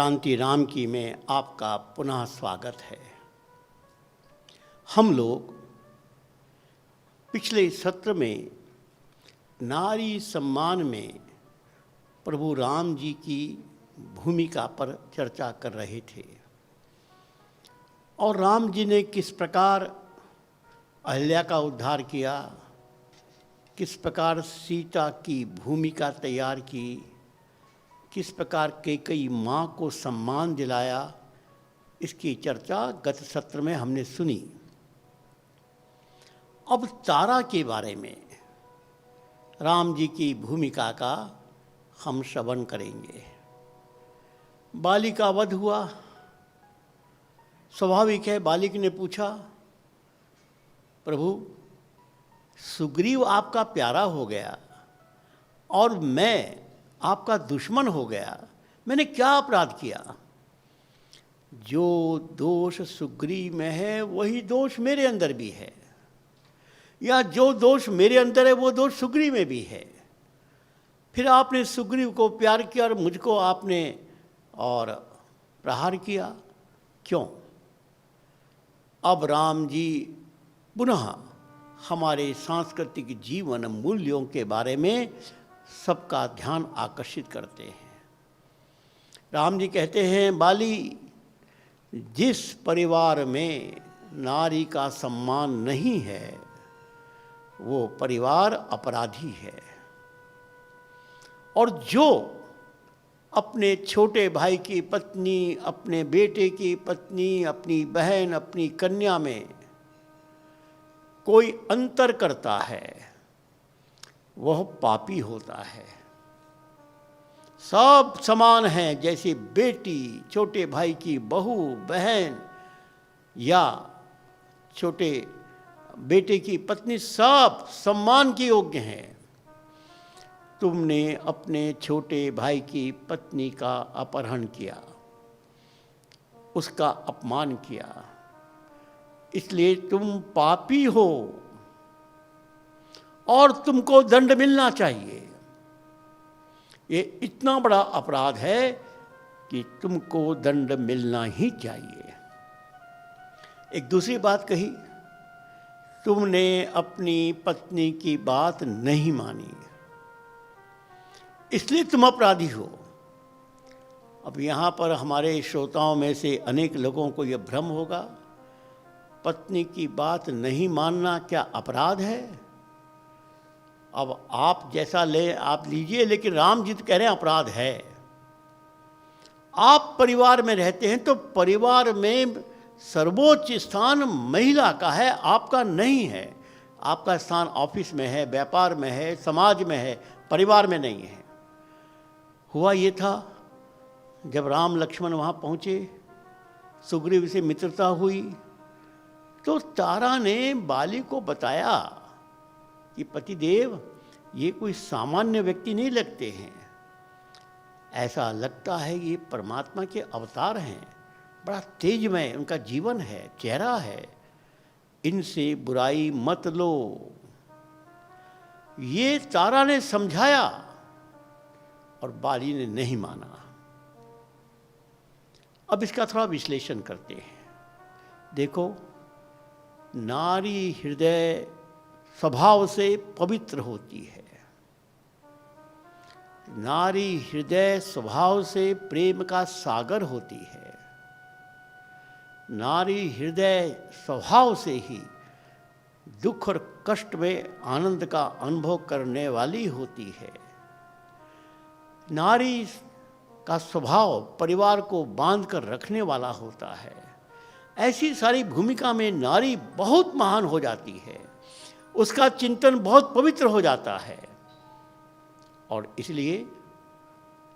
क्रांति राम की में आपका पुनः स्वागत है। हम लोग पिछले सत्र में नारी सम्मान में प्रभु राम जी की भूमिका पर चर्चा कर रहे थे और राम जी ने किस प्रकार अहिल्या का उद्धार किया, किस प्रकार सीता की भूमिका तैयार की, किस प्रकार कैकेयी माँ को सम्मान दिलाया, इसकी चर्चा गत सत्र में हमने सुनी। अब तारा के बारे में राम जी की भूमिका का हम श्रवण करेंगे। बाली का वध हुआ। स्वाभाविक है, बालिक ने पूछा, प्रभु सुग्रीव आपका प्यारा हो गया और मैं आपका दुश्मन हो गया, मैंने क्या अपराध किया? जो दोष सुग्रीव में है वही दोष मेरे अंदर भी है, या जो दोष मेरे अंदर है वो दोष सुग्रीव में भी है। फिर आपने सुग्रीव को प्यार किया और मुझको आपने और प्रहार किया, क्यों? अब राम जी पुनः हमारे सांस्कृतिक जीवन मूल्यों के बारे में सबका ध्यान आकर्षित करते हैं। राम जी कहते हैं, बाली, जिस परिवार में नारी का सम्मान नहीं है वो परिवार अपराधी है, और जो अपने छोटे भाई की पत्नी, अपने बेटे की पत्नी, अपनी बहन, अपनी कन्या में कोई अंतर करता है वह पापी होता है। सब समान हैं, जैसे बेटी छोटे भाई की बहू, बहन या छोटे बेटे की पत्नी, सब सम्मान के योग्य हैं। तुमने अपने छोटे भाई की पत्नी का अपहरण किया, उसका अपमान किया, इसलिए तुम पापी हो और तुमको दंड मिलना चाहिए। ये इतना बड़ा अपराध है कि तुमको दंड मिलना ही चाहिए। एक दूसरी बात कही, तुमने अपनी पत्नी की बात नहीं मानी, इसलिए तुम अपराधी हो। अब यहाँ पर हमारे श्रोताओं में से अनेक लोगों को यह भ्रम होगा, पत्नी की बात नहीं मानना क्या अपराध है? अब आप जैसा ले आप लीजिए, लेकिन राम जी तो कह रहे हैं अपराध है। आप परिवार में रहते हैं तो परिवार में सर्वोच्च स्थान महिला का है, आपका नहीं है। आपका स्थान ऑफिस में है, व्यापार में है, समाज में है, परिवार में नहीं है। हुआ ये था, जब राम लक्ष्मण वहाँ पहुँचे, सुग्रीव से मित्रता हुई, तो तारा ने बाली को बताया कि पतिदेव ये कोई सामान्य व्यक्ति नहीं लगते हैं, ऐसा लगता है ये परमात्मा के अवतार हैं, बड़ा तेजमय उनका जीवन है, चेहरा है, इनसे बुराई मत लो। ये तारा ने समझाया और बाली ने नहीं माना। अब इसका थोड़ा विश्लेषण करते हैं। देखो, नारी हृदय स्वभाव से पवित्र होती है, नारी हृदय स्वभाव से प्रेम का सागर होती है, नारी हृदय स्वभाव से ही दुख और कष्ट में आनंद का अनुभव करने वाली होती है। नारी का स्वभाव परिवार को बांध कर रखने वाला होता है। ऐसी सारी भूमिका में नारी बहुत महान हो जाती है, उसका चिंतन बहुत पवित्र हो जाता है। और इसलिए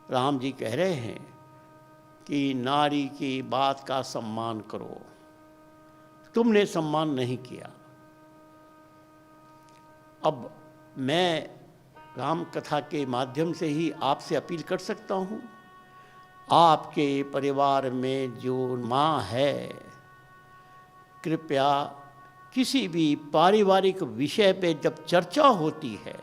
राम जी कह रहे हैं कि नारी की बात का सम्मान करो, तुमने सम्मान नहीं किया। अब मैं राम कथा के माध्यम से ही आपसे अपील कर सकता हूँ, आपके परिवार में जो माँ है, कृपया किसी भी पारिवारिक विषय पे जब चर्चा होती है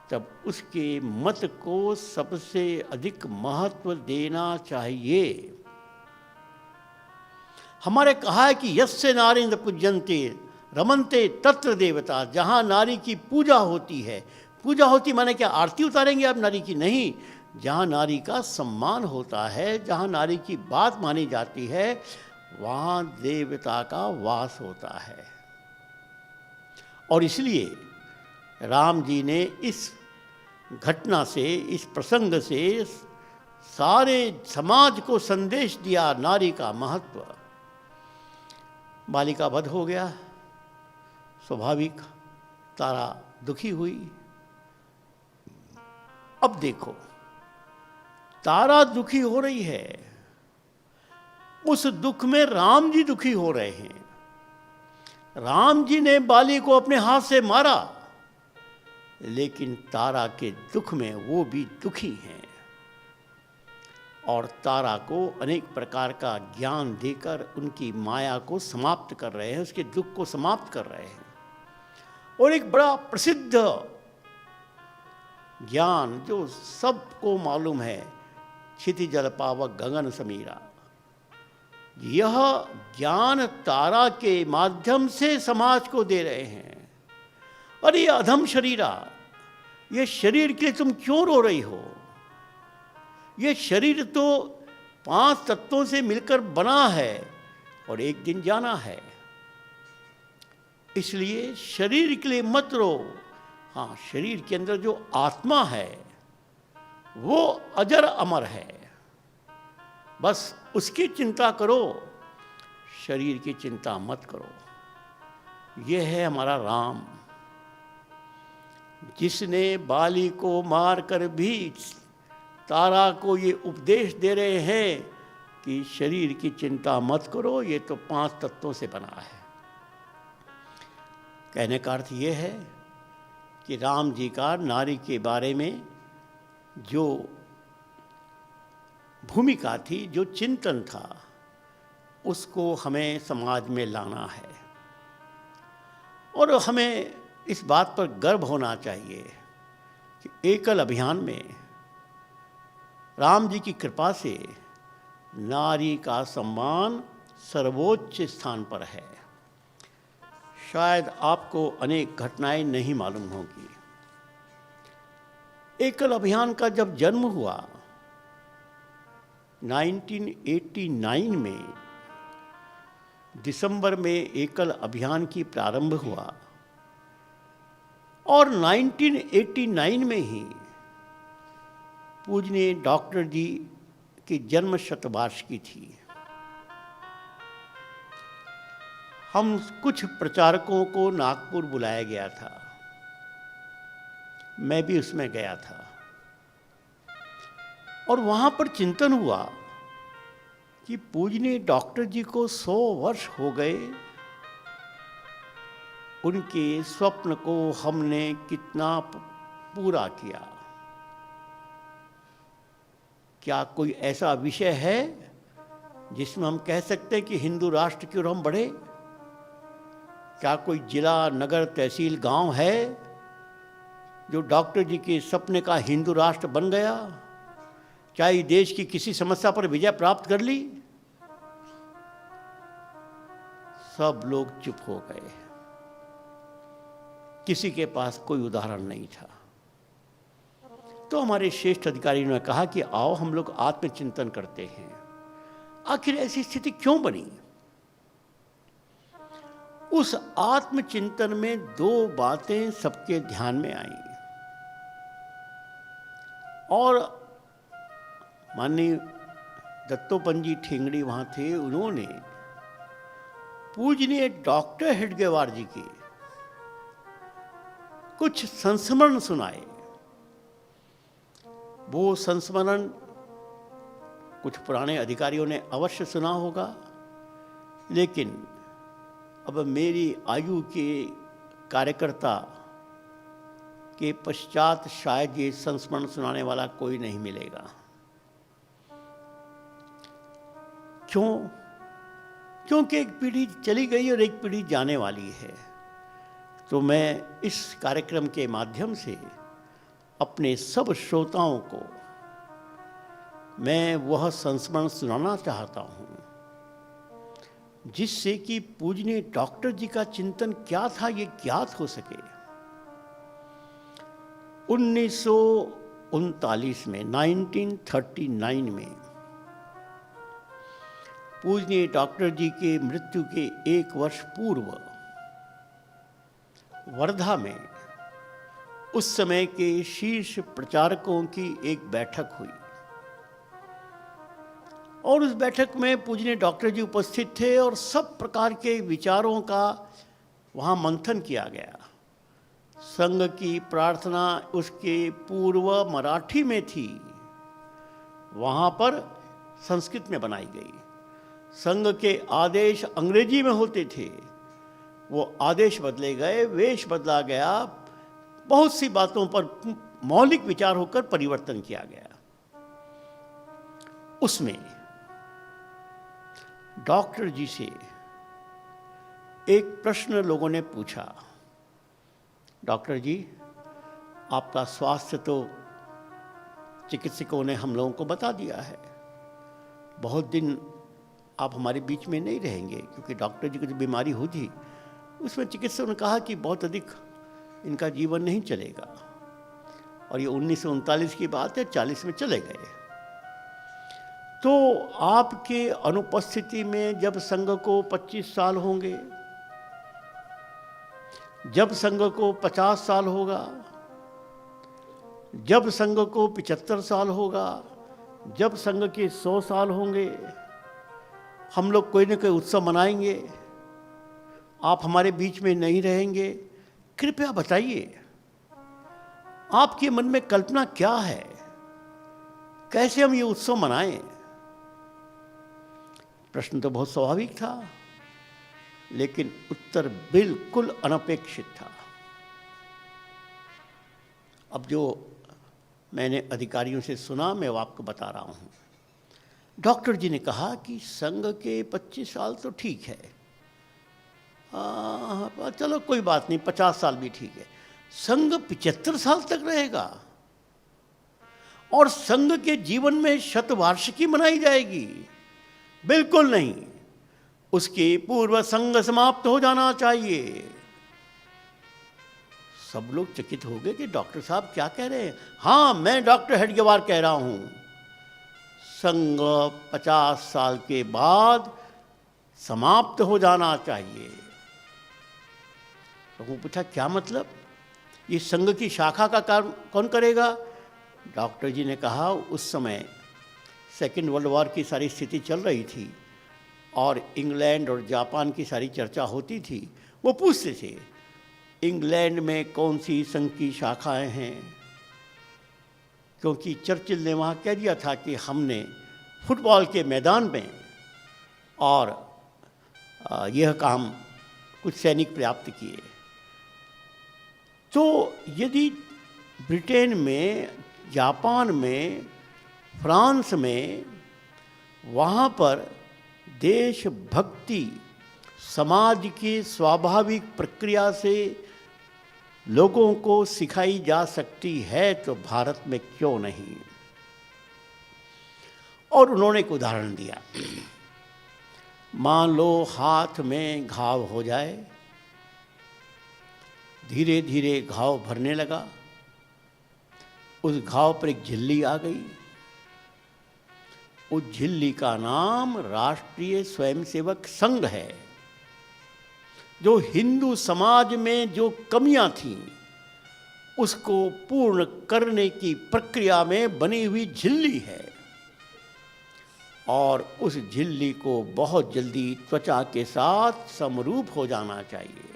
तब उसके मत को सबसे अधिक महत्व देना चाहिए। हमारे कहा है कि यस्य नारीन्द्र पूज्यन्ते रमन्ते तत्र देवता, जहाँ नारी की पूजा होती है, पूजा होती माने क्या, आरती उतारेंगे आप नारी की? नहीं, जहाँ नारी का सम्मान होता है, जहाँ नारी की बात मानी जाती है, वहाँ देवता का वास होता है। और इसलिए राम जी ने इस घटना से, इस प्रसंग से सारे समाज को संदेश दिया नारी का महत्व। बालिका वध हो गया, स्वाभाविक तारा दुखी हुई। अब देखो, तारा दुखी हो रही है, उस दुख में राम जी दुखी हो रहे हैं। राम जी ने बाली को अपने हाथ से मारा, लेकिन तारा के दुख में वो भी दुखी हैं और तारा को अनेक प्रकार का ज्ञान देकर उनकी माया को समाप्त कर रहे हैं, उसके दुख को समाप्त कर रहे हैं। और एक बड़ा प्रसिद्ध ज्ञान जो सबको मालूम है, क्षिति जल पावक गगन समीरा, यह ज्ञान तारा के माध्यम से समाज को दे रहे हैं। अरे अधम शरीरा, ये शरीर के लिए तुम क्यों रो रही हो? ये शरीर तो 5 तत्वों से मिलकर बना है और एक दिन जाना है, इसलिए शरीर के लिए मत रो। हाँ, शरीर के अंदर जो आत्मा है वो अजर अमर है, बस उसकी चिंता करो, शरीर की चिंता मत करो। ये है हमारा राम, जिसने बाली को मार कर भी तारा को ये उपदेश दे रहे हैं कि शरीर की चिंता मत करो, ये तो 5 तत्वों से बना है। कहने का अर्थ ये है कि राम जी का नारी के बारे में जो भूमिका थी, जो चिंतन था, उसको हमें समाज में लाना है। और हमें इस बात पर गर्व होना चाहिए कि एकल अभियान में राम जी की कृपा से नारी का सम्मान सर्वोच्च स्थान पर है। शायद आपको अनेक घटनाएं नहीं मालूम होगी। एकल अभियान का जब जन्म हुआ 1989 में, दिसंबर में एकल अभियान की प्रारंभ हुआ और 1989 में ही पूजनीय डॉक्टर जी की जन्म शतवार्षिकी थी। हम कुछ प्रचारकों को नागपुर बुलाया गया था, मैं भी उसमें गया था और वहाँ पर चिंतन हुआ कि पूजनीय डॉक्टर जी को 100 वर्ष हो गए, उनके स्वप्न को हमने कितना पूरा किया। क्या कोई ऐसा विषय है जिसमें हम कह सकते हैं कि हिंदू राष्ट्र की ओर हम बढ़े? क्या कोई जिला, नगर, तहसील, गांव है जो डॉक्टर जी के सपने का हिंदू राष्ट्र बन गया? चाहे देश की किसी समस्या पर विजय प्राप्त कर ली? सब लोग चुप हो गए, किसी के पास कोई उदाहरण नहीं था। तो हमारे श्रेष्ठ अधिकारियों ने कहा कि आओ हम लोग आत्मचिंतन करते हैं, आखिर ऐसी स्थिति क्यों बनी? उस आत्मचिंतन में 2 बातें सबके ध्यान में आई और माननीय दत्तोपंत जी ठेंगड़ी वहां थे, उन्होंने पूजनीय डॉक्टर हेडगेवार जी के कुछ संस्मरण सुनाए। वो संस्मरण कुछ पुराने अधिकारियों ने अवश्य सुना होगा, लेकिन अब मेरी आयु के कार्यकर्ता के पश्चात शायद ये संस्मरण सुनाने वाला कोई नहीं मिलेगा। क्यों? क्योंकि एक पीढ़ी चली गई और एक पीढ़ी जाने वाली है। तो मैं इस कार्यक्रम के माध्यम से अपने सब श्रोताओं को मैं वह संस्मरण सुनाना चाहता हूँ जिससे कि पूजनीय डॉक्टर जी का चिंतन क्या था ये ज्ञात हो सके। 1939 में 1939 में पूजनीय डॉक्टर जी के मृत्यु के 1 वर्ष पूर्व वर्धा में उस समय के शीर्ष प्रचारकों की एक बैठक हुई और उस बैठक में पूजनीय डॉक्टर जी उपस्थित थे और सब प्रकार के विचारों का वहाँ मंथन किया गया। संघ की प्रार्थना उसके पूर्व मराठी में थी, वहाँ पर संस्कृत में बनाई गई। संघ के आदेश अंग्रेजी में होते थे, वो आदेश बदले गए, वेश बदला गया, बहुत सी बातों पर मौलिक विचार होकर परिवर्तन किया गया। उसमें डॉक्टर जी से एक प्रश्न लोगों ने पूछा, डॉक्टर जी आपका स्वास्थ्य तो चिकित्सकों ने हम लोगों को बता दिया है, बहुत दिन आप हमारे बीच में नहीं रहेंगे, क्योंकि डॉक्टर जी को जो बीमारी हुई थी उसमें चिकित्सकों ने कहा कि बहुत अधिक इनका जीवन नहीं चलेगा, और ये 1939 की बात है, 40 में चले गए। तो आपके अनुपस्थिति में जब संघ को 25 साल होंगे, जब संघ को 50 साल होगा, जब संघ को 75 साल होगा, जब संघ के 100 साल होंगे, हम लोग कोई न कोई उत्सव मनाएंगे, आप हमारे बीच में नहीं रहेंगे। कृपया बताइए आपके मन में कल्पना क्या है, कैसे हम ये उत्सव मनाएं? प्रश्न तो बहुत स्वाभाविक था, लेकिन उत्तर बिल्कुल अनपेक्षित था। अब जो मैंने अधिकारियों से सुना मैं वो आपको बता रहा हूँ। डॉक्टर जी ने कहा कि संघ के 25 साल तो ठीक है, चलो कोई बात नहीं, 50 साल भी ठीक है। संघ 75 साल तक रहेगा और संघ के जीवन में शतवार्षिकी मनाई जाएगी? बिल्कुल नहीं, उसके पूर्व संघ समाप्त हो जाना चाहिए। सब लोग चकित हो गए कि डॉक्टर साहब क्या कह रहे हैं। हाँ, मैं डॉक्टर हेडगेवार कह रहा हूं, संघ 50 साल के बाद समाप्त हो जाना चाहिए। लोगों ने पूछा क्या मतलब, ये संघ की शाखा का काम कौन करेगा? डॉक्टर जी ने कहा उस समय सेकेंड वर्ल्ड वॉर की सारी स्थिति चल रही थी और इंग्लैंड और जापान की सारी चर्चा होती थी। वो पूछते थे इंग्लैंड में कौन सी संघ की शाखाएं हैं, क्योंकि चर्चिल ने वहाँ कह दिया था कि हमने फुटबॉल के मैदान में और यह काम कुछ सैनिक प्राप्त किए। तो यदि ब्रिटेन में, जापान में, फ्रांस में वहाँ पर देशभक्ति समाज की स्वाभाविक प्रक्रिया से लोगों को सिखाई जा सकती है तो भारत में क्यों नहीं? और उन्होंने एक उदाहरण दिया। मान लो हाथ में घाव हो जाए, धीरे धीरे घाव भरने लगा, उस घाव पर एक झिल्ली आ गई। उस झिल्ली का नाम राष्ट्रीय स्वयंसेवक संघ है। जो हिंदू समाज में जो कमियां थीं उसको पूर्ण करने की प्रक्रिया में बनी हुई झिल्ली है, और उस झिल्ली को बहुत जल्दी त्वचा के साथ समरूप हो जाना चाहिए।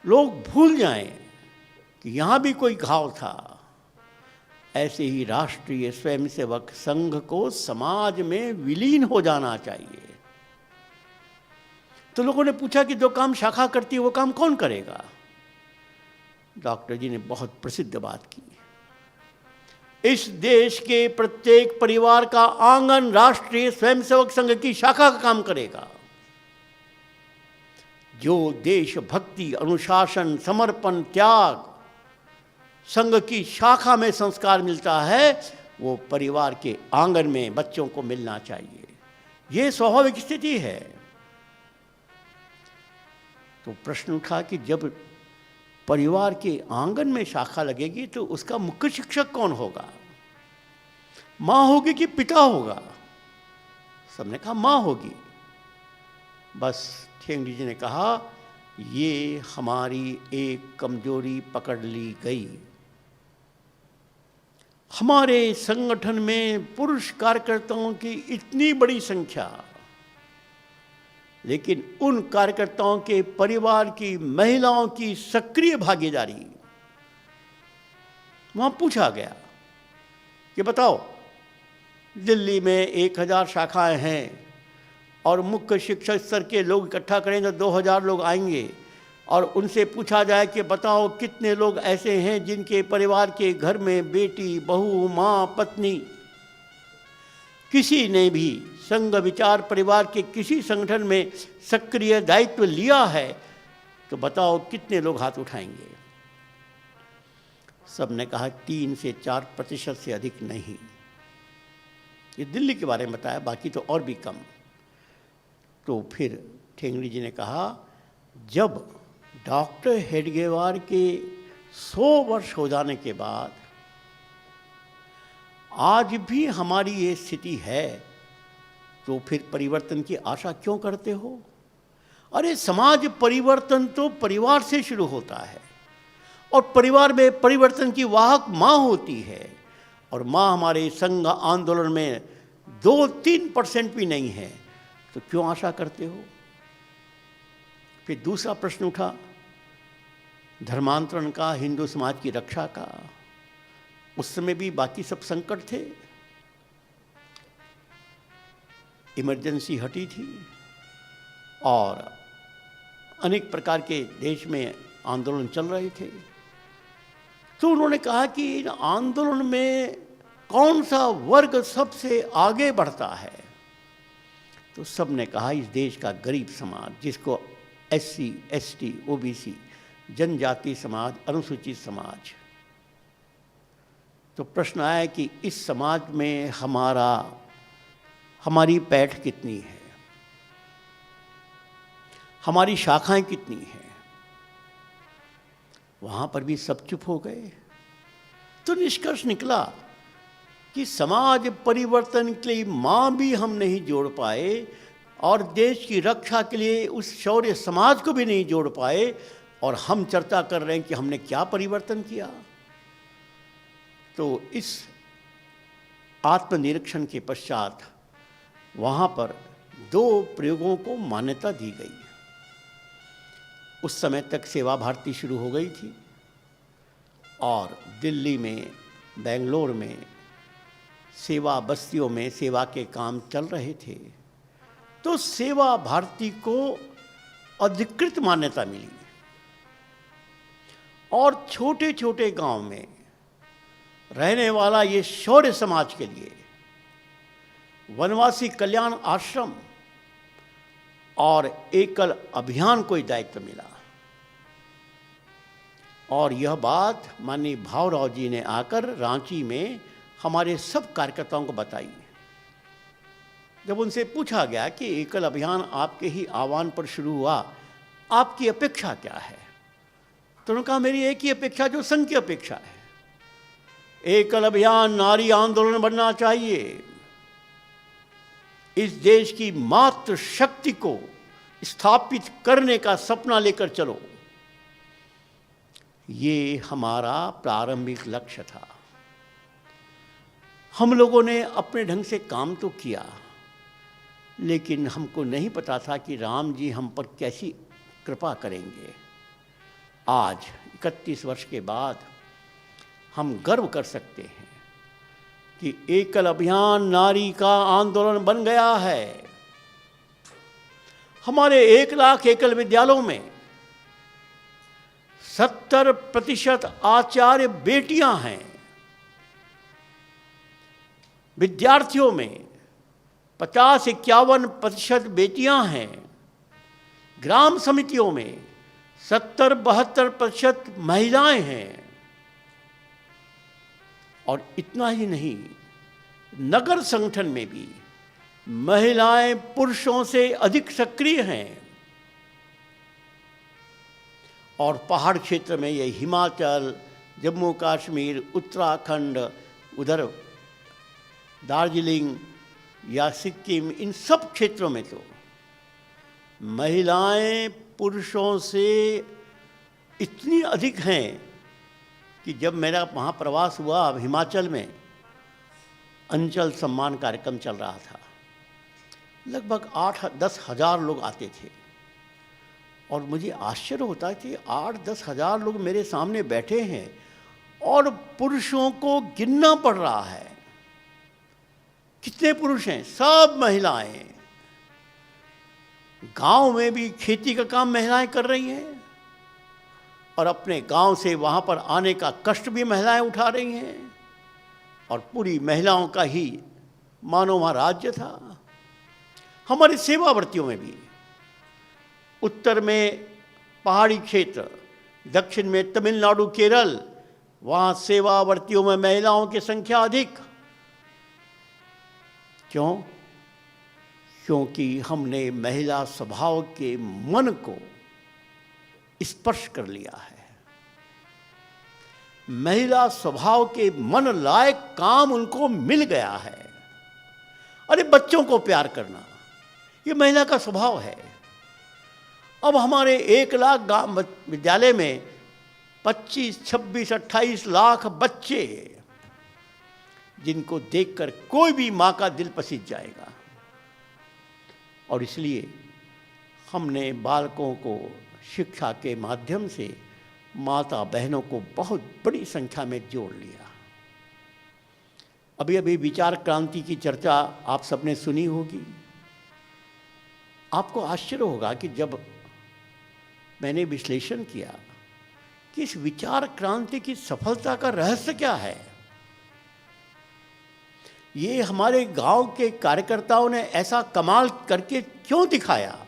लोग भूल जाएं कि यहाँ भी कोई घाव था। ऐसे ही राष्ट्रीय स्वयंसेवक संघ को समाज में विलीन हो जाना चाहिए। तो लोगों ने पूछा कि जो काम शाखा करती है वो काम कौन करेगा? डॉक्टर जी ने बहुत प्रसिद्ध बात की, इस देश के प्रत्येक परिवार का आंगन राष्ट्रीय स्वयंसेवक संघ की शाखा का काम करेगा। जो देशभक्ति, अनुशासन, समर्पण, त्याग, संघ की शाखा में संस्कार मिलता है, वो परिवार के आंगन में बच्चों को मिलना चाहिए। ये स्वाभाविक स्थिति है। तो प्रश्न उठा कि जब परिवार के आंगन में शाखा लगेगी तो उसका मुख्य शिक्षक कौन होगा? माँ होगी कि पिता होगा? सबने कहा माँ होगी। बस ठेंगड़ी जी ने कहा ये हमारी एक कमजोरी पकड़ ली गई। हमारे संगठन में पुरुष कार्यकर्ताओं की इतनी बड़ी संख्या, लेकिन उन कार्यकर्ताओं के परिवार की महिलाओं की सक्रिय भागीदारी। वहां पूछा गया कि बताओ, दिल्ली में 1000 शाखाएं हैं और मुख्य शिक्षक स्तर के लोग इकट्ठा करें तो 2000 लोग आएंगे, और उनसे पूछा जाए कि बताओ कितने लोग ऐसे हैं जिनके परिवार के घर में बेटी, बहू, माँ, पत्नी, किसी ने भी संघ विचार परिवार के किसी संगठन में सक्रिय दायित्व लिया है, तो बताओ कितने लोग हाथ उठाएंगे? सबने कहा 3 से 4% से अधिक नहीं। ये दिल्ली के बारे में बताया, बाकी तो और भी कम। तो फिर ठेंगड़ी जी ने कहा जब डॉक्टर हेडगेवार के 100 वर्ष हो जाने के बाद आज भी हमारी ये स्थिति है, तो फिर परिवर्तन की आशा क्यों करते हो? अरे समाज परिवर्तन तो परिवार से शुरू होता है, और परिवार में परिवर्तन की वाहक माँ होती है, और माँ हमारे संघ आंदोलन में 2-3% भी नहीं है, तो क्यों आशा करते हो? फिर दूसरा प्रश्न उठा धर्मांतरण का, हिंदू समाज की रक्षा का। उस समय भी बाकी सब संकट थे, इमरजेंसी हटी थी और अनेक प्रकार के देश में आंदोलन चल रहे थे। तो उन्होंने कहा कि इन आंदोलन में कौन सा वर्ग सबसे आगे बढ़ता है? तो सबने कहा इस देश का गरीब समाज, जिसको SC, ST, OBC, जनजाति समाज, अनुसूचित समाज। तो प्रश्न आया कि इस समाज में हमारी पैठ कितनी है, हमारी शाखाएं कितनी हैं? वहां पर भी सब चुप हो गए। तो निष्कर्ष निकला कि समाज परिवर्तन के लिए मां भी हम नहीं जोड़ पाए, और देश की रक्षा के लिए उस शौर्य समाज को भी नहीं जोड़ पाए, और हम चर्चा कर रहे हैं कि हमने क्या परिवर्तन किया। तो इस आत्मनिरीक्षण के पश्चात वहाँ पर 2 प्रयोगों को मान्यता दी गई। उस समय तक सेवा भारती शुरू हो गई थी, और दिल्ली में, बेंगलोर में सेवा बस्तियों में सेवा के काम चल रहे थे। तो सेवा भारती को अधिकृत मान्यता मिली, और छोटे छोटे गांव में रहने वाला ये शौर्य समाज के लिए वनवासी कल्याण आश्रम और एकल अभियान को दायित्व मिला। और यह बात माननीय भावराव जी ने आकर रांची में हमारे सब कार्यकर्ताओं को बताई। जब उनसे पूछा गया कि एकल अभियान आपके ही आह्वान पर शुरू हुआ, आपकी अपेक्षा क्या है? तो उन्होंने कहा मेरी एक ही अपेक्षा जो संघ की अपेक्षा है, एकल अभियान नारी आंदोलन बनना चाहिए। इस देश की मातृ शक्ति को स्थापित करने का सपना लेकर चलो, ये हमारा प्रारंभिक लक्ष्य था। हम लोगों ने अपने ढंग से काम तो किया, लेकिन हमको नहीं पता था कि राम जी हम पर कैसी कृपा करेंगे। आज 31 वर्ष के बाद हम गर्व कर सकते हैं कि एकल अभियान नारी का आंदोलन बन गया है। हमारे 1 लाख एकल विद्यालयों में 70% आचार्य बेटियां हैं। विद्यार्थियों में 50-51% बेटियां हैं। ग्राम समितियों में 70-72% महिलाएं हैं। और इतना ही नहीं, नगर संगठन में भी महिलाएं पुरुषों से अधिक सक्रिय हैं। और पहाड़ क्षेत्र में ये हिमाचल, जम्मू कश्मीर, उत्तराखंड, उधर दार्जिलिंग या सिक्किम, इन सब क्षेत्रों में तो महिलाएं पुरुषों से इतनी अधिक हैं कि जब मेरा वहाँ प्रवास हुआ हिमाचल में, अंचल सम्मान कार्यक्रम चल रहा था, लगभग 8-10 हज़ार लोग आते थे। और मुझे आश्चर्य होता है कि 8-10 हज़ार लोग मेरे सामने बैठे हैं और पुरुषों को गिनना पड़ रहा है। कितने पुरुष हैं? सब महिलाएं। गांव में भी खेती का काम महिलाएं कर रही हैं और अपने गांव से वहां पर आने का कष्ट भी महिलाएं उठा रही हैं। और पूरी महिलाओं का ही मानो वहाँ राज्य था। हमारे सेवावर्तियों में भी, उत्तर में पहाड़ी क्षेत्र, दक्षिण में तमिलनाडु, केरल, वहाँ सेवावर्तियों में महिलाओं की संख्या अधिक। क्यों? क्योंकि हमने महिला स्वभाव के मन को स्पर्श कर लिया है। महिला स्वभाव के मन लायक काम उनको मिल गया है। अरे बच्चों को प्यार करना, ये महिला का स्वभाव है। अब हमारे 1 लाख विद्यालय में 25, 26, 28 लाख बच्चे, जिनको देखकर कोई भी माँ का दिल पसीज जाएगा। और इसलिए हमने बालकों को शिक्षा के माध्यम से माता बहनों को बहुत बड़ी संख्या में जोड़ लिया। अभी अभी विचार क्रांति की चर्चा आप सबने सुनी होगी। आपको आश्चर्य होगा कि जब मैंने विश्लेषण किया कि इस विचार क्रांति की सफलता का रहस्य क्या है, ये हमारे गांव के कार्यकर्ताओं ने ऐसा कमाल करके क्यों दिखाया।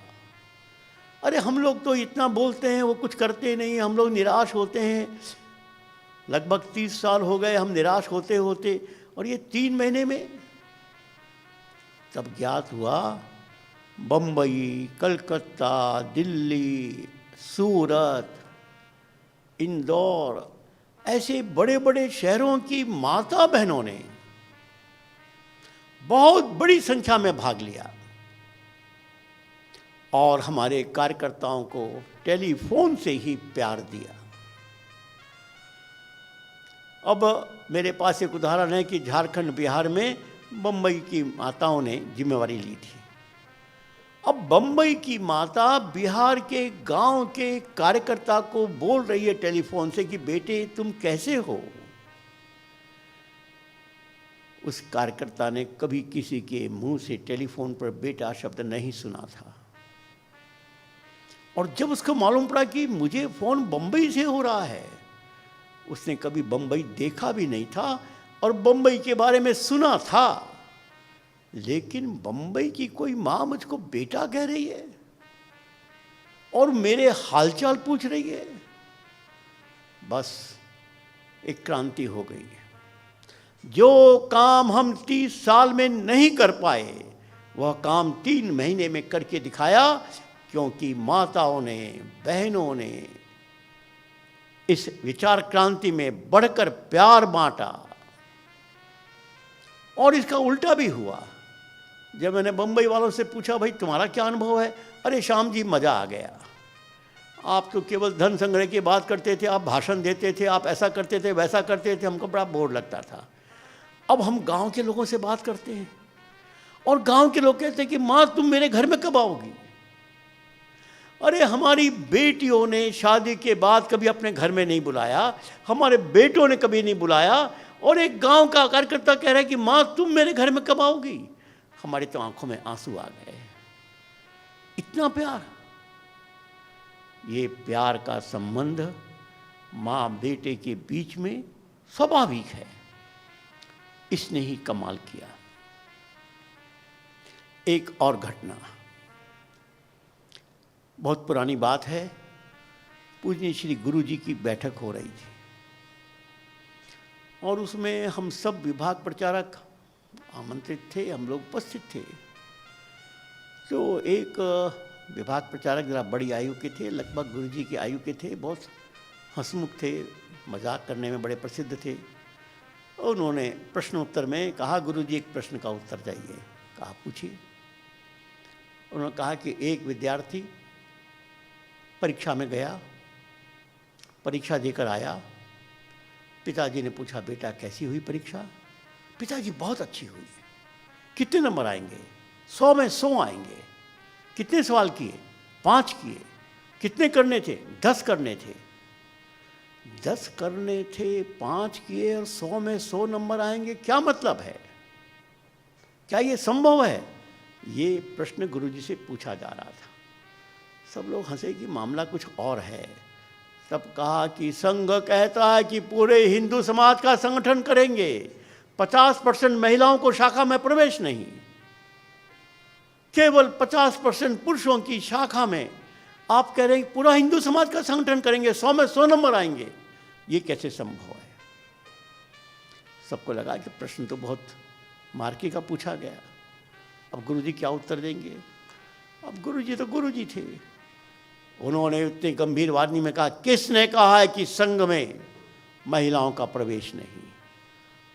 अरे हम लोग तो इतना बोलते हैं, वो कुछ करते नहीं, हम लोग निराश होते हैं। लगभग 30 साल हो गए हम निराश होते होते, और ये 3 महीने में तब ज्ञात हुआ बम्बई, कलकत्ता, दिल्ली, सूरत, इंदौर, ऐसे बड़े बड़े शहरों की माता बहनों ने बहुत बड़ी संख्या में भाग लिया और हमारे कार्यकर्ताओं को टेलीफोन से ही प्यार दिया। अब मेरे पास एक उदाहरण है कि झारखंड, बिहार में बम्बई की माताओं ने जिम्मेवारी ली थी। अब बम्बई की माता बिहार के गांव के कार्यकर्ता को बोल रही है टेलीफोन से कि बेटे तुम कैसे हो। उस कार्यकर्ता ने कभी किसी के मुंह से टेलीफोन पर बेटा शब्द नहीं सुना था। और जब उसको मालूम पड़ा कि मुझे फोन बम्बई से हो रहा है, उसने कभी बम्बई देखा भी नहीं था और बम्बई के बारे में सुना था, लेकिन बम्बई की कोई माँ मुझको बेटा कह रही है और मेरे हालचाल पूछ रही है। बस एक क्रांति हो गई है। जो काम हम 30 साल में नहीं कर पाए, वह काम 3 महीने में करके दिखाया, क्योंकि माताओं ने, बहनों ने इस विचार क्रांति में बढ़कर प्यार बांटा। और इसका उल्टा भी हुआ। जब मैंने बम्बई वालों से पूछा भाई तुम्हारा क्या अनुभव है, अरे श्याम जी मज़ा आ गया, आप तो केवल धन संग्रह की बात करते थे, आप भाषण देते थे, आप ऐसा करते थे, वैसा करते थे, हमको बड़ा बोर लगता था। अब हम गांव के लोगों से बात करते हैं और गांव के लोग कहते हैं कि माँ तुम मेरे घर में कब आओगी। अरे हमारी बेटियों ने शादी के बाद कभी अपने घर में नहीं बुलाया, हमारे बेटों ने कभी नहीं बुलाया, और एक गांव का कार्यकर्ता कह रहा है कि माँ तुम मेरे घर में कब आओगी। हमारे तो आंखों में आंसू आ गए। इतना प्यार। ये प्यार का संबंध माँ बेटे के बीच में स्वाभाविक है। इसने ही कमाल किया। एक और घटना, बहुत पुरानी बात है। पूज्य श्री गुरु जी की बैठक हो रही थी और उसमें हम सब विभाग प्रचारक आमंत्रित थे, हम लोग उपस्थित थे। तो एक विभाग प्रचारक जरा बड़ी आयु के थे, लगभग गुरुजी की आयु के थे, बहुत हंसमुख थे, मजाक करने में बड़े प्रसिद्ध थे। उन्होंने प्रश्नोत्तर में कहा, गुरुजी एक प्रश्न का उत्तर चाहिए। कहा पूछिए। उन्होंने कहा कि एक विद्यार्थी परीक्षा में गया, परीक्षा देकर आया, पिताजी ने पूछा बेटा कैसी हुई परीक्षा? पिताजी बहुत अच्छी हुई। कितने नंबर आएंगे? 100 में 100 आएंगे। कितने सवाल किए? 5 किए। कितने करने थे? 10 करने थे। 10 करने थे, 5 किए और 100 में 100 नंबर आएंगे, क्या मतलब है? क्या ये संभव है? ये प्रश्न गुरुजी से पूछा जा रहा था। सब लोग हंसे कि मामला कुछ और है। तब कहा कि संघ कहता है कि पूरे हिंदू समाज का संगठन करेंगे, 50% महिलाओं को शाखा में प्रवेश नहीं, केवल 50% पुरुषों की शाखा में आप कह रहे हैं पूरा हिंदू समाज का संगठन करेंगे, 100 में 100 नंबर आएंगे, ये कैसे संभव है? सबको लगा कि प्रश्न तो बहुत मार्के का पूछा गया, अब गुरुजी क्या उत्तर देंगे? अब गुरुजी तो गुरुजी थे। उन्होंने उतनी गंभीर वाणी में कहा, किसने कहा है कि संघ में महिलाओं का प्रवेश नहीं?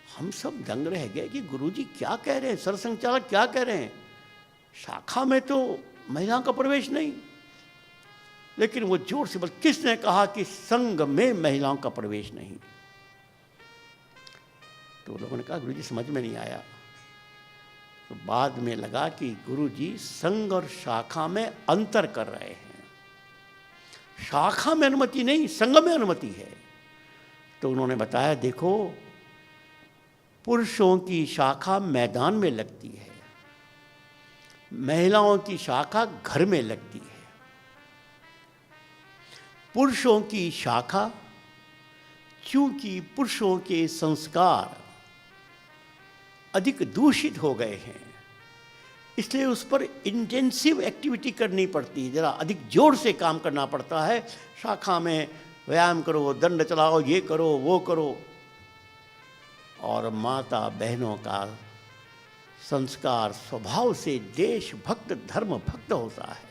हम सब दंग रह गए कि गुरुजी क्या कह रहे हैं, सरसंघचालक क्या कह रहे हैं? शाखा में तो महिलाओं का प्रवेश नहीं। लेकिन वो जोर से बोल, किसने कहा कि संघ में महिलाओं का प्रवेश नहीं? तो लोगों ने कहा गुरुजी समझ में नहीं आया। तो बाद में लगा कि गुरुजी संघ और शाखा में अंतर कर रहे हैं। शाखा में अनुमति नहीं, संघ में अनुमति है। तो उन्होंने बताया, देखो पुरुषों की शाखा मैदान में लगती है, महिलाओं की शाखा घर में लगती है। पुरुषों की शाखा, चूंकि पुरुषों के संस्कार अधिक दूषित हो गए हैं, इसलिए उस पर इंटेंसिव एक्टिविटी करनी पड़ती है, जरा अधिक जोर से काम करना पड़ता है। शाखा में व्यायाम करो, दंड चलाओ, ये करो वो करो। और माता बहनों का संस्कार स्वभाव से देशभक्त धर्म भक्त होता है,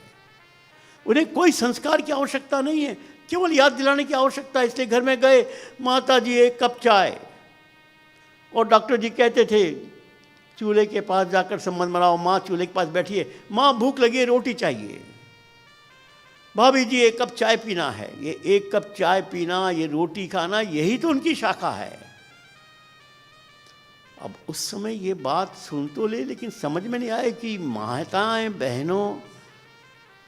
उन्हें कोई संस्कार की आवश्यकता नहीं है, केवल याद दिलाने की आवश्यकता है। इसलिए घर में गए, माता जी 1 कप चाय, और डॉक्टर जी कहते थे चूल्हे के पास जाकर संबंध बनाओ, माँ चूल्हे के पास बैठी है, माँ भूख लगी है रोटी चाहिए, भाभी जी 1 कप चाय पीना है। ये 1 कप चाय पीना, ये रोटी खाना, यही तो उनकी शाखा है। अब उस समय ये बात सुन तो ले, लेकिन समझ में नहीं आए कि माताएं बहनों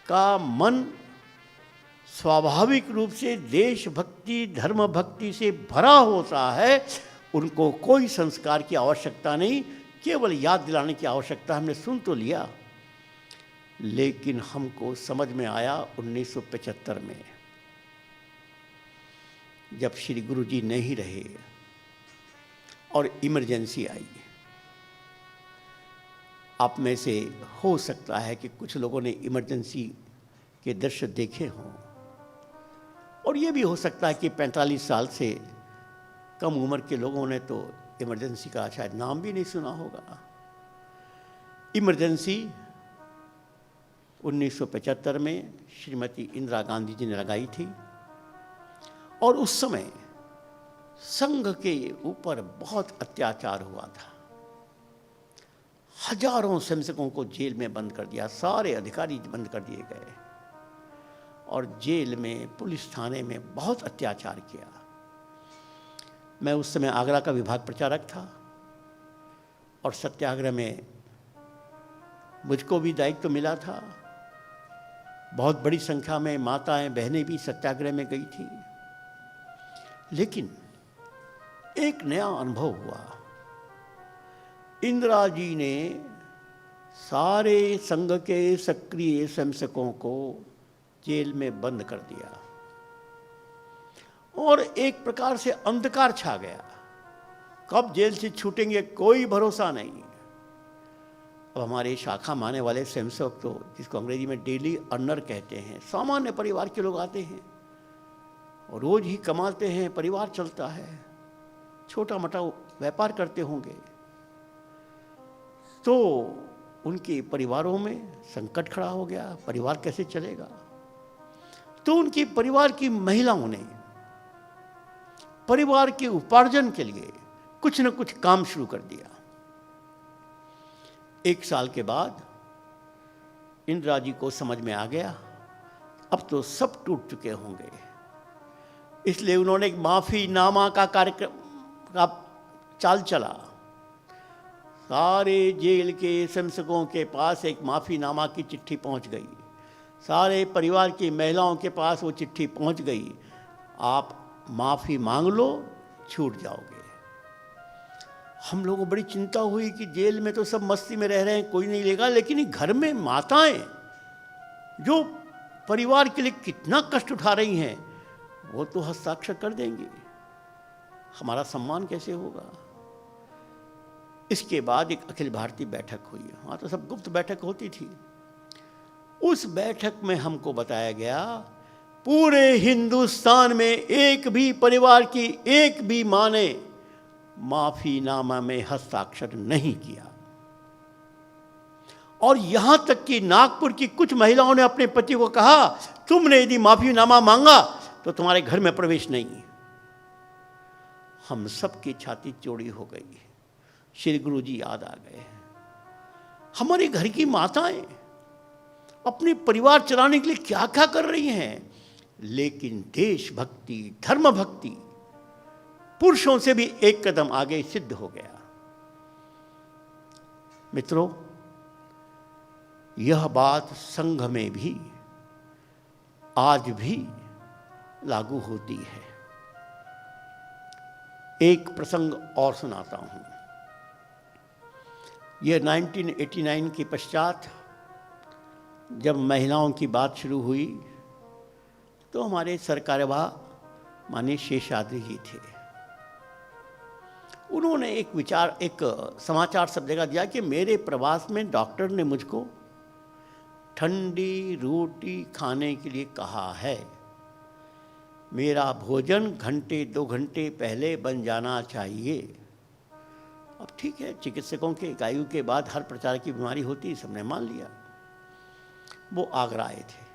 का मन स्वाभाविक रूप से देशभक्ति धर्म भक्ति से भरा होता है, उनको कोई संस्कार की आवश्यकता नहीं, केवल याद दिलाने की आवश्यकता। हमने सुन तो लिया, लेकिन हमको समझ में आया 1975 में, जब श्री गुरु जी नहीं रहे और इमरजेंसी आई। आप में से हो सकता है कि कुछ लोगों ने इमरजेंसी के दृश्य देखे हों, और ये भी हो सकता है कि 45 साल से कम उम्र के लोगों ने तो इमरजेंसी का शायद नाम भी नहीं सुना होगा। इमरजेंसी 1975 में श्रीमती इंदिरा गांधी जी ने लगाई थी, और उस समय संघ के ऊपर बहुत अत्याचार हुआ था। हजारों स्वयंसेवकों को जेल में बंद कर दिया, सारे अधिकारी बंद कर दिए गए, और जेल में पुलिस थाने में बहुत अत्याचार किया। मैं उस समय आगरा का विभाग प्रचारक था, और सत्याग्रह में मुझको भी दायित्व मिला था। बहुत बड़ी संख्या में माताएं बहनें भी सत्याग्रह में गई थी। लेकिन एक नया अनुभव हुआ। इंदिरा जी ने सारे संघ के सक्रिय स्वयंसेवकों को जेल में बंद कर दिया, और एक प्रकार से अंधकार छा गया। कब जेल से छूटेंगे कोई भरोसा नहीं। अब हमारे शाखा माने वाले स्वयंसेवक तो, जिसको अंग्रेजी में डेली अर्नर कहते हैं, सामान्य परिवार के लोग आते हैं और रोज ही कमाते हैं, परिवार चलता है। छोटा मोटा व्यापार करते होंगे, तो उनके परिवारों में संकट खड़ा हो गया, परिवार कैसे चलेगा। तो उनके परिवार की महिलाओं ने परिवार के उपार्जन के लिए कुछ न कुछ काम शुरू कर दिया। 1 साल के बाद इंदिरा जी को समझ में आ गया अब तो सब टूट चुके होंगे, इसलिए उन्होंने एक माफीनामा का कार्यक्रम का चाल चला। सारे जेल के संसकों के पास एक माफीनामा की चिट्ठी पहुंच गई, सारे परिवार की महिलाओं के पास वो चिट्ठी पहुंच गई, आप माफ़ी मांग लो, छूट जाओगे। हम लोगों को बड़ी चिंता हुई कि जेल में तो सब मस्ती में रह रहे हैं, कोई नहीं लेगा, लेकिन घर में माताएं जो परिवार के लिए कितना कष्ट उठा रही हैं वो तो हस्ताक्षर कर देंगी, हमारा सम्मान कैसे होगा। इसके बाद एक अखिल भारतीय बैठक हुई, वहाँ तो सब गुप्त बैठक होती थी। उस बैठक में हमको बताया गया पूरे हिंदुस्तान में एक भी परिवार की एक भी मां ने माफीनामा में हस्ताक्षर नहीं किया, और यहां तक कि नागपुर की कुछ महिलाओं ने अपने पति को कहा तुमने यदि माफीनामा मांगा तो तुम्हारे घर में प्रवेश नहीं। हम सब की छाती चौड़ी हो गई, श्री गुरु जी याद आ गए। हमारे घर की माताएं अपने परिवार चलाने के लिए क्या क्या कर रही हैं, लेकिन देशभक्ति, धर्म भक्ति पुरुषों से भी एक कदम आगे सिद्ध हो गया। मित्रों, यह बात संघ में भी आज भी लागू होती है। एक प्रसंग और सुनाता हूं। यह 1989 के पश्चात जब महिलाओं की बात शुरू हुई तो हमारे सरकारवा माननीय शेषाद्री जी थे, उन्होंने एक समाचार सब जगह दिया कि मेरे प्रवास में डॉक्टर ने मुझको ठंडी रोटी खाने के लिए कहा है, मेरा भोजन 1-2 घंटे पहले बन जाना चाहिए। अब ठीक है, चिकित्सकों के आयु के बाद हर प्रकार की बीमारी होती, सबने मान लिया। वो आगरा आए थे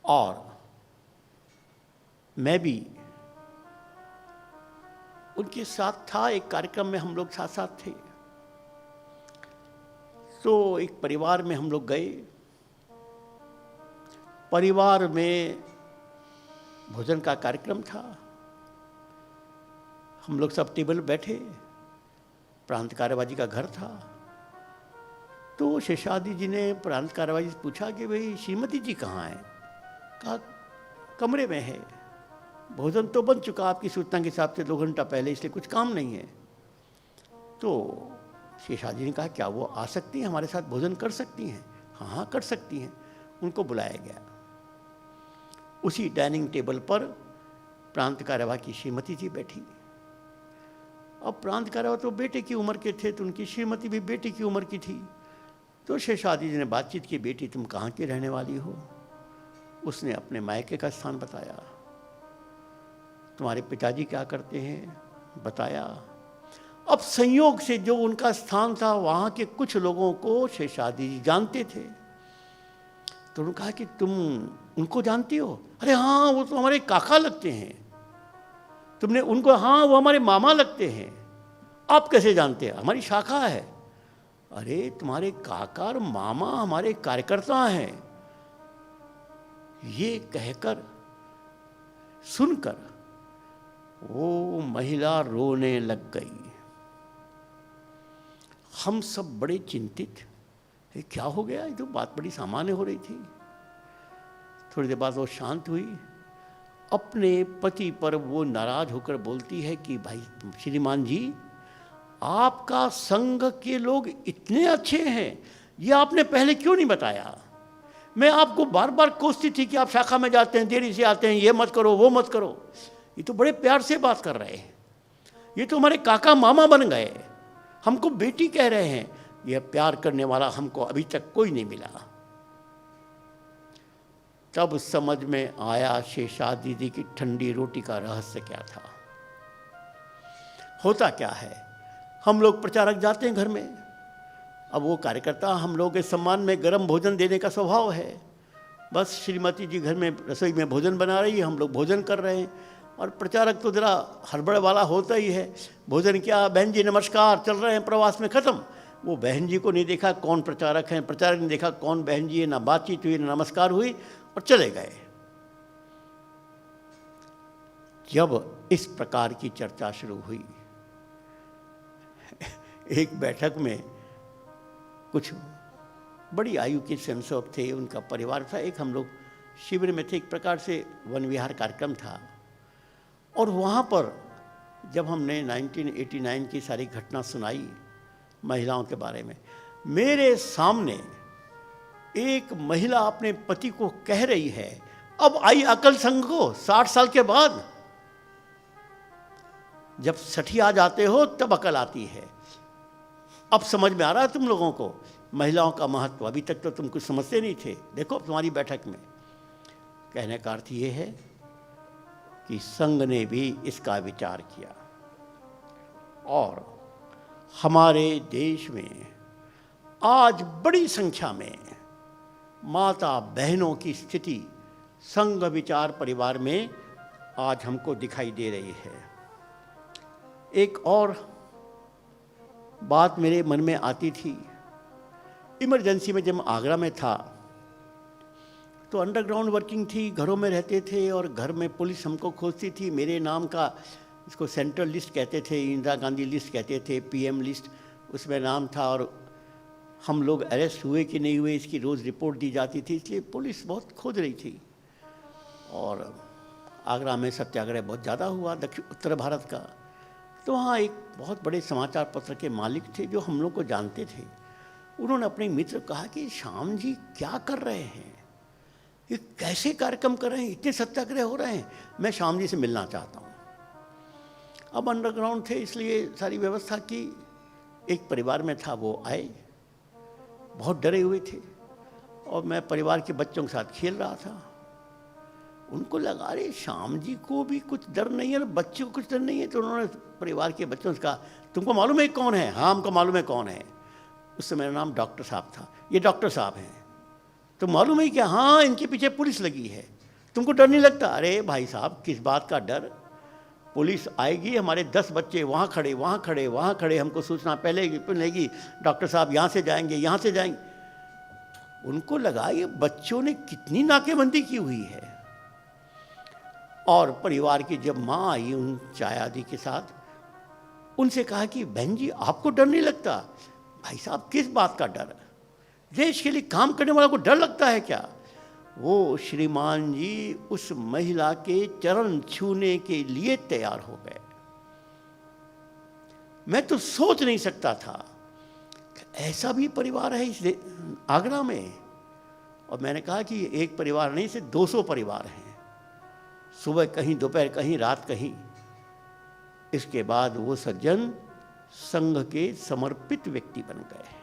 और मैं भी उनके साथ था, एक कार्यक्रम में हम लोग साथ साथ थे। तो एक परिवार में हम लोग गए, परिवार में भोजन का कार्यक्रम था, हम लोग सब टेबल बैठे, प्रांत कार्यवाही का घर था। तो शेषाद्री जी ने प्रांत कार्यवाही से पूछा कि भाई श्रीमती जी कहाँ हैं? कहा कमरे में है, भोजन तो बन चुका आपकी सूचना के हिसाब से 2 घंटा पहले, इसलिए कुछ काम नहीं है। तो शेषाद्री ने कहा क्या वो आ सकती हैं, हमारे साथ भोजन कर सकती हैं? हाँ हाँ कर सकती हैं। उनको बुलाया गया। उसी डाइनिंग टेबल पर प्रांत कार्यवाही की श्रीमती जी बैठी। अब प्रांत कार्यवाही तो बेटे की उम्र के थे, तो उनकी श्रीमती भी बेटे की उम्र की थी। तो शेषाद्री जी ने बातचीत की, बेटी तुम कहाँ की रहने वाली हो? उसने अपने मायके का स्थान बताया। तुम्हारे पिताजी क्या करते हैं? बताया। अब संयोग से जो उनका स्थान था वहाँ के कुछ लोगों को शेषाद्री जी जानते थे। तो उन्होंने कहा कि तुम उनको जानती हो? अरे हाँ, वो तो हमारे काका लगते हैं। तुमने उनको? हाँ, वो हमारे मामा लगते हैं। आप कैसे जानते हैं? हमारी शाखा है। अरे तुम्हारे काका और मामा हमारे कार्यकर्ता हैं। ये कहकर सुनकर वो महिला रोने लग गई। हम सब बड़े चिंतित, ये क्या हो गया? ये तो बात बड़ी सामान्य हो रही थी। थोड़ी देर बाद वो शांत हुई। अपने पति पर वो नाराज होकर बोलती है कि भाई श्रीमान जी, आपका संघ के लोग इतने अच्छे हैं, ये आपने पहले क्यों नहीं बताया? मैं आपको बार बार कोसती थी कि आप शाखा में जाते हैं, देरी से आते हैं, ये मत करो वो मत करो। ये तो बड़े प्यार से बात कर रहे हैं, ये तो हमारे काका मामा बन गए, हमको बेटी कह रहे हैं। यह प्यार करने वाला हमको अभी तक कोई नहीं मिला। तब समझ में आया शेषा दीदी की ठंडी रोटी का रहस्य क्या था। होता क्या है, हम लोग प्रचारक जाते हैं घर में, अब वो कार्यकर्ता हम लोगों के सम्मान में गर्म भोजन देने का स्वभाव है। बस श्रीमती जी घर में रसोई में भोजन बना रही है, हम लोग भोजन कर रहे हैं, और प्रचारक तो ज़रा हड़बड़ वाला होता ही है। भोजन क्या, बहन जी नमस्कार, चल रहे हैं प्रवास में, ख़त्म। वो बहन जी को नहीं देखा कौन प्रचारक हैं, प्रचारक ने देखा कौन बहन जी है, ना बातचीत हुई ना नमस्कार हुई, और चले गए। जब इस प्रकार की चर्चा शुरू हुई, एक बैठक में कुछ बड़ी आयु के स्वयंसेवक थे, उनका परिवार था, एक हम लोग शिविर में थे, एक प्रकार से वन विहार कार्यक्रम था। और वहाँ पर जब हमने 1989 की सारी घटना सुनाई महिलाओं के बारे में, मेरे सामने एक महिला अपने पति को कह रही है, अब आई अकल संघ को 60 साल के बाद, जब 60 आ जाते हो तब अकल आती है। अब समझ में आ रहा है तुम लोगों को महिलाओं का महत्व, अभी तक तो तुम कुछ समझते नहीं थे, देखो तुम्हारी बैठक में। कहने का अर्थ ये है कि संघ ने भी इसका विचार किया, और हमारे देश में आज बड़ी संख्या में माता बहनों की स्थिति संघ विचार परिवार में आज हमको दिखाई दे रही है। एक और बात मेरे मन में आती थी, इमरजेंसी में जब आगरा में था तो अंडरग्राउंड वर्किंग थी, घरों में रहते थे, और घर में पुलिस हमको खोजती थी। मेरे नाम का, इसको सेंट्रल लिस्ट कहते थे, इंदिरा गांधी लिस्ट कहते थे, पीएम लिस्ट, उसमें नाम था, और हम लोग अरेस्ट हुए कि नहीं हुए इसकी रोज़ रिपोर्ट दी जाती थी, इसलिए पुलिस बहुत खोज रही थी। और आगरा में सत्याग्रह बहुत ज़्यादा हुआ, दक्षिण उत्तर भारत का, तो वहाँ एक बहुत बड़े समाचार पत्र के मालिक थे जो हम लोग को जानते थे। उन्होंने अपने मित्र को कहा कि श्याम जी क्या कर रहे हैं, ये कैसे कार्यक्रम कर रहे हैं, इतने सत्याग्रह हो रहे हैं, मैं श्याम जी से मिलना चाहता हूँ। अब अंडरग्राउंड थे इसलिए सारी व्यवस्था की। एक परिवार में था, वो आए, बहुत डरे हुए थे, और मैं परिवार के बच्चों के साथ खेल रहा था। उनको लगा अरे श्याम जी को भी कुछ डर नहीं है, बच्चों को कुछ डर नहीं है, तो उन्होंने परिवार के बच्चों से कहा, तुमको मालूम है कौन है? हाँ हमको मालूम है कौन है। उससे मेरा नाम डॉक्टर साहब था। ये डॉक्टर साहब हैं, तो मालूम है क्या? हाँ इनके पीछे पुलिस लगी है, तुमको डर नहीं लगता? अरे भाई साहब किस बात का डर, पुलिस आएगी, हमारे 10 बच्चे वहाँ खड़े वहाँ खड़े वहाँ खड़े, हमको सूचना पहले मिलेगी, डॉक्टर साहब यहाँ से जाएंगे यहाँ से जाएंगे। उनको लगा ये बच्चों ने कितनी नाकेबंदी की हुई है। और परिवार की जब माँ आई उन चाय आदि के साथ, उनसे कहा कि बहन जी आपको डर नहीं लगता? भाई साहब किस बात का डर, देश के लिए काम करने वाला को डर लगता है क्या? वो श्रीमान जी उस महिला के चरण छूने के लिए तैयार हो गए। मैं तो सोच नहीं सकता था ऐसा भी परिवार है इस आगरा में। और मैंने कहा कि एक परिवार नहीं, से 200 परिवार हैं, सुबह कहीं दोपहर कहीं रात कहीं। इसके बाद वो सज्जन संघ के समर्पित व्यक्ति बन गए।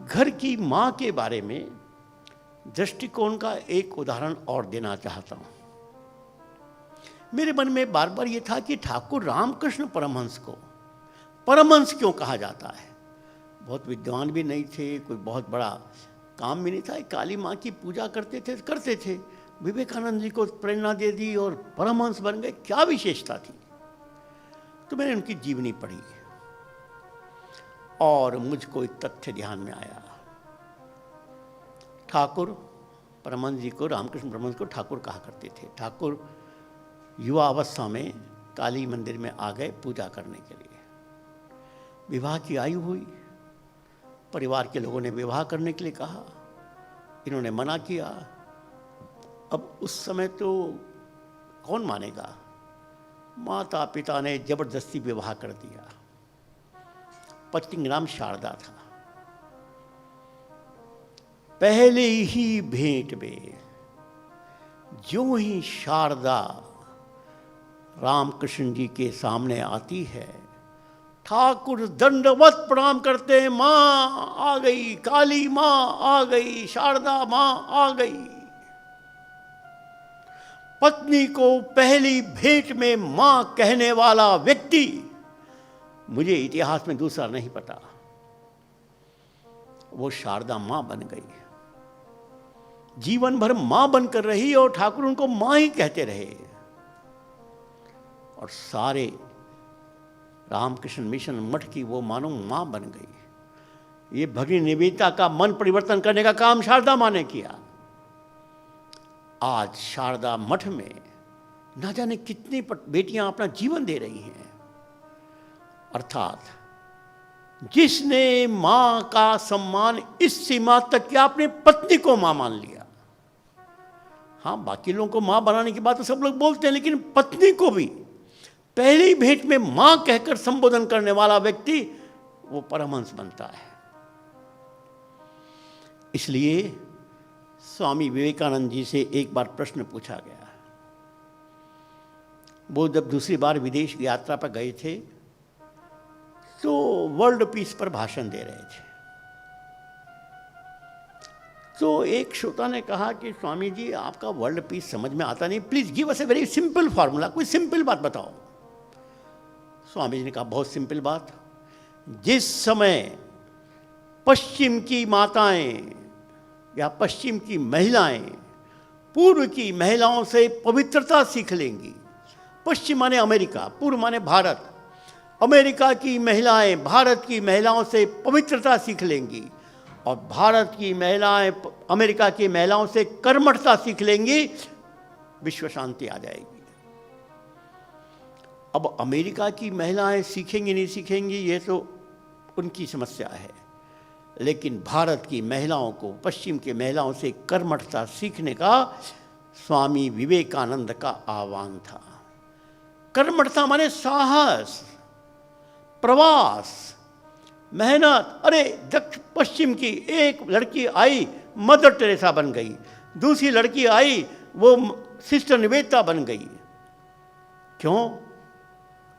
घर की मां के बारे में दृष्टिकोण का एक उदाहरण और देना चाहता हूं। मेरे मन में बार बार ये था कि ठाकुर रामकृष्ण परमहंस को परमहंस क्यों कहा जाता है? बहुत विद्वान भी नहीं थे, कोई बहुत बड़ा काम भी नहीं था, काली माँ की पूजा करते थे। विवेकानंद जी को प्रेरणा दे दी और परमहंस बन गए, क्या विशेषता थी? तो मैंने उनकी जीवनी पढ़ी और मुझको एक तथ्य ध्यान में आया। ठाकुर परमहंस जी को, रामकृष्ण परमहंस को ठाकुर कहा करते थे। ठाकुर युवा अवस्था में काली मंदिर में आ गए पूजा करने के लिए। विवाह की आयु हुई, परिवार के लोगों ने विवाह करने के लिए कहा, इन्होंने मना किया। अब उस समय तो कौन मानेगा, माता पिता ने जबरदस्ती विवाह कर दिया। पत्नी नाम शारदा था। पहले ही भेंट में जो ही शारदा रामकृष्ण जी के सामने आती है, ठाकुर दंडवत प्रणाम करते हैं, माँ आ गई, काली माँ आ गई, शारदा माँ आ गई। पत्नी को पहली भेंट में माँ कहने वाला व्यक्ति मुझे इतिहास में दूसरा नहीं पता। वो शारदा माँ बन गई, जीवन भर माँ बनकर रही और ठाकुर उनको माँ ही कहते रहे। और सारे रामकृष्ण मिशन मठ की वो मानो माँ बन गई। ये भगिनी निवेदिता का मन परिवर्तन करने का काम शारदा माँ ने किया। आज शारदा मठ में ना जाने कितनी बेटियां अपना जीवन दे रही हैं। अर्थात जिसने मां का सम्मान इस सीमा तक कि आपने पत्नी को मां मान लिया। हाँ, बाकी लोगों को मां बनाने की बात तो सब लोग बोलते हैं, लेकिन पत्नी को भी पहली भेंट में मां कहकर संबोधन करने वाला व्यक्ति वो परमहंस बनता है। इसलिए स्वामी विवेकानंद जी से एक बार प्रश्न पूछा गया। वो जब दूसरी बार विदेश की यात्रा पर गए थे तो वर्ल्ड पीस पर भाषण दे रहे थे। तो एक श्रोता ने कहा कि स्वामी जी, आपका वर्ल्ड पीस समझ में आता नहीं, please give us a very simple formula, कोई सिंपल बात बताओ। स्वामी जी ने कहा, बहुत सिंपल बात, जिस समय पश्चिम की माताएं या पश्चिम की महिलाएं पूर्व की महिलाओं से पवित्रता सीख लेंगी, पश्चिम माने अमेरिका, पूर्व माने भारत, अमेरिका की महिलाएं भारत की महिलाओं से पवित्रता सीख लेंगी और भारत की महिलाएं अमेरिका की महिलाओं से कर्मठता सीख लेंगी, विश्व शांति आ जाएगी। अब अमेरिका की महिलाएं सीखेंगी नहीं सीखेंगी ये तो उनकी समस्या है, लेकिन भारत की महिलाओं को पश्चिम की महिलाओं से कर्मठता सीखने का स्वामी विवेकानंद का आह्वान था। कर्मठता माने साहस, प्रवास, मेहनत। अरे पश्चिम की एक लड़की आई मदर टेरेसा बन गई, दूसरी लड़की आई वो सिस्टर निवेदिता बन गई। क्यों?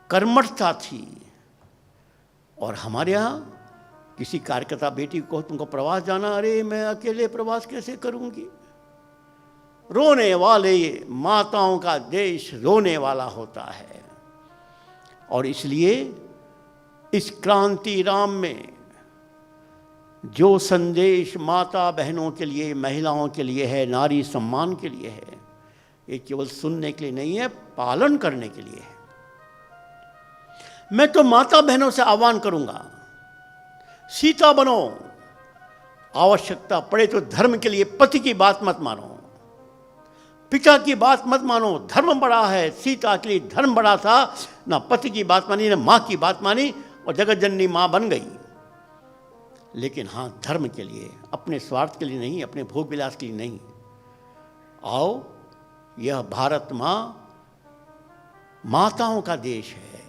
कर्मठता थी। और हमारे यहाँ किसी कार्यकर्ता बेटी को तुमको प्रवास जाना, अरे मैं अकेले प्रवास कैसे करूंगी। रोने वाले माताओं का देश रोने वाला होता है। और इसलिए इस क्रांति राम में जो संदेश माता बहनों के लिए, महिलाओं के लिए है, नारी सम्मान के लिए है, ये केवल सुनने के लिए नहीं है, पालन करने के लिए है। मैं तो माता बहनों से आह्वान करूंगा, सीता बनो, आवश्यकता पड़े तो धर्म के लिए पति की बात मत मानो, पिता की बात मत मानो। धर्म बड़ा है, सीता के लिए धर्म बड़ा था, ना पति की बात मानी ना माँ की बात मानी और जगत जननी माँ बन गई। लेकिन हाँ, धर्म के लिए, अपने स्वार्थ के लिए नहीं, अपने भोग विलास के लिए नहीं। आओ, यह भारत माँ माताओं का देश है।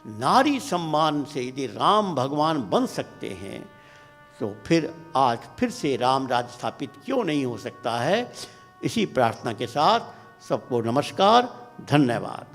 नारी सम्मान से यदि राम भगवान बन सकते हैं तो फिर आज फिर से राम राज्य स्थापित क्यों नहीं हो सकता है। इसी प्रार्थना के साथ सबको नमस्कार, धन्यवाद।